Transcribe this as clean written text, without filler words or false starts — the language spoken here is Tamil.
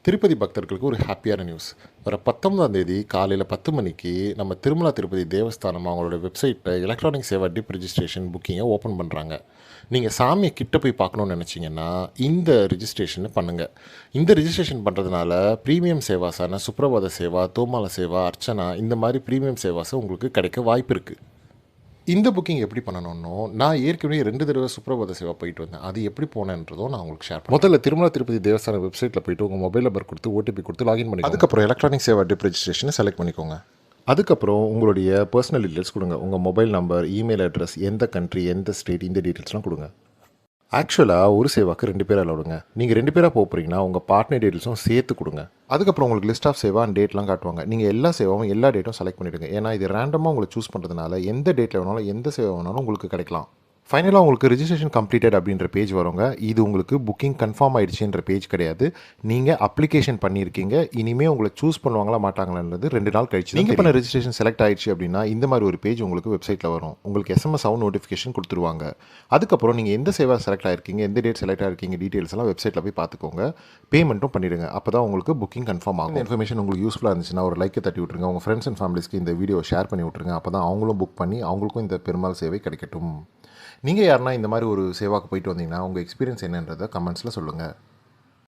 திருப்பதி பக்தர்களுக்கு ஒரு ஹாப்பியான நியூஸ். வர 19ஆம் தேதி காலையில் 10 மணிக்கு நம்ம திருமலா திருப்பதி தேவஸ்தானம் அவங்களோட வெப்சைட்டில் எலக்ட்ரானிக் சேவா டிப் ரெஜிஸ்ட்ரேஷன் புக்கிங்கை ஓப்பன் பண்ணுறாங்க. நீங்கள் சாமியை கிட்ட போய் பார்க்கணுன்னு நினச்சிங்கன்னா இந்த ரிஜிஸ்ட்ரேஷனை பண்ணுங்கள். இந்த ரிஜிஸ்ட்ரேஷன் பண்ணுறதுனால ப்ரீமியம் சேவாஸான சுப்ரபாத சேவா, தோமால சேவா, அர்ச்சனா இந்த மாதிரி ப்ரீமியம் சேவாஸை உங்களுக்கு கிடைக்க வாய்ப்பு இருக்குது. இந்த புக்கிங் எப்படி பண்ணணும்னோ நான் ஏற்கனவே 2 தடவை சுப்ரபாத சேவா போயிட்டு வந்தேன். அது எப்படி போனேன்றதும் நான் உங்களுக்கு ஷேர் பண்ணேன். முதல்ல திருமலா திருப்பதி தேவஸ்தான வெப்சைட்டில் போயிட்டு உங்கள் மொபைல் நம்பர் கொடுத்து ஓடிபி கொடுத்து லாகின் பண்ணி அதுக்கப்புறம் எலக்ட்ரானிக் சேவா டிப் ரெஜிஸ்ட்ரேஷனை செலக்ட் பண்ணிக்கோங்க. அதுக்கப்புறம் உங்களுடைய பர்சனல் டீட்டெயில்ஸ் கொடுங்க. உங்கள் மொபைல் நம்பர், இமெயில் அட்ரஸ், எந்த கண்ட்ரி, எந்த ஸ்டேட், இந்த டீட்டெயில்ஸ்லாம் கொடுங்க. ஆக்சுவலாக ஒரு சேவாக்கு 2 பேர் அலோடுங்க. நீங்கள் 2 பேராக போகிறீங்கன்னா உங்கள் பார்ட்னர் டீட்டெயில்ஸும் சேர்த்து கொடுங்க. அதுக்கப்புறம் உங்களுக்கு லிஸ்ட் ஆஃப் சேவா அண்ட் டேட்லாம் காட்டுவாங்க. நீங்கள் எல்லா சேவாவும் எல்லா டேட்டும் செலக்ட் பண்ணிவிடுங்க. ஏன்னா இது ரேண்டமாக உங்களை சூஸ் பண்ணுறதுனால எந்த டேட்டில் வேணாலும் எந்த சேவை வேணாலும் உங்களுக்கு கிடைக்கலாம். ஃபைனலாக உங்களுக்கு ரிஜிஸ்ட்ரேஷன் கம்ப்ளீட்டட் அப்படின்ற பேஜ் வருங்க. இது உங்களுக்கு புக்கிங் கன்ஃபார்ம் ஆகிடுச்சுன்ற பேஜ் கிடையாது. நீங்கள் அப்ளிகேஷன் பண்ணியிருக்கீங்க. இனிமேல் உங்களை சூஸ் பண்ணுவாங்களா மாட்டாங்களான்றது 2 நாள் கழிச்சு நீங்கள் பண்ண ரிஜிஸ்ட்ரேஷன் செலக்ட் ஆயிடுச்சு அப்படின்னா இந்த மாதிரி ஒரு பேஜ் உங்களுக்கு வெப்சைட்டில் வரும். உங்களுக்கு எஸ்எம்எஸ் ஆகும் நோட்டிஃபிகேஷன் கொடுத்துருவாங்க. அதுக்கப்புறம் நீங்கள் எந்த சேவா செலக்ட் ஆகிருக்கீங்க, எந்த டேட் செலக்ட் ஆகிருக்கீங்க டீட்டெயில்ஸ் எல்லாம் வெப்சைட்டில் போய் பார்த்துக்கோங்க. பேமெண்ட்டும் பண்ணிவிடுங்க. அப்போ தான் உங்களுக்கு புக்கிங் கன்ஃபார்ம் ஆகும். இன்ஃபர்மேஷன் உங்களுக்கு யூஸ்ஃபுல்லாக இருந்துச்சுன்னா ஒரு லைக்கை தட்டி விட்டுருங்க. உங்கள் ஃப்ரெண்ட்ஸ் அண்ட் ஃபேமிலிஸ்க்கு இந்த வீடியோ ஷேர் பண்ணி விட்ருங்க. அப்போ தான் அவங்களும் புக் பண்ணி அவங்களுக்கும் இந்த பெருமாள் சேவை கிடைக்கட்டும். நீங்கள் யாருன்னா இந்த மாதிரி ஒரு சேவாக்கு போயிட்டு வந்தீங்கன்னா உங்கள் எக்ஸ்பீரியன்ஸ் என்னன்றதை கமெண்ட்ஸில் சொல்லுங்கள்.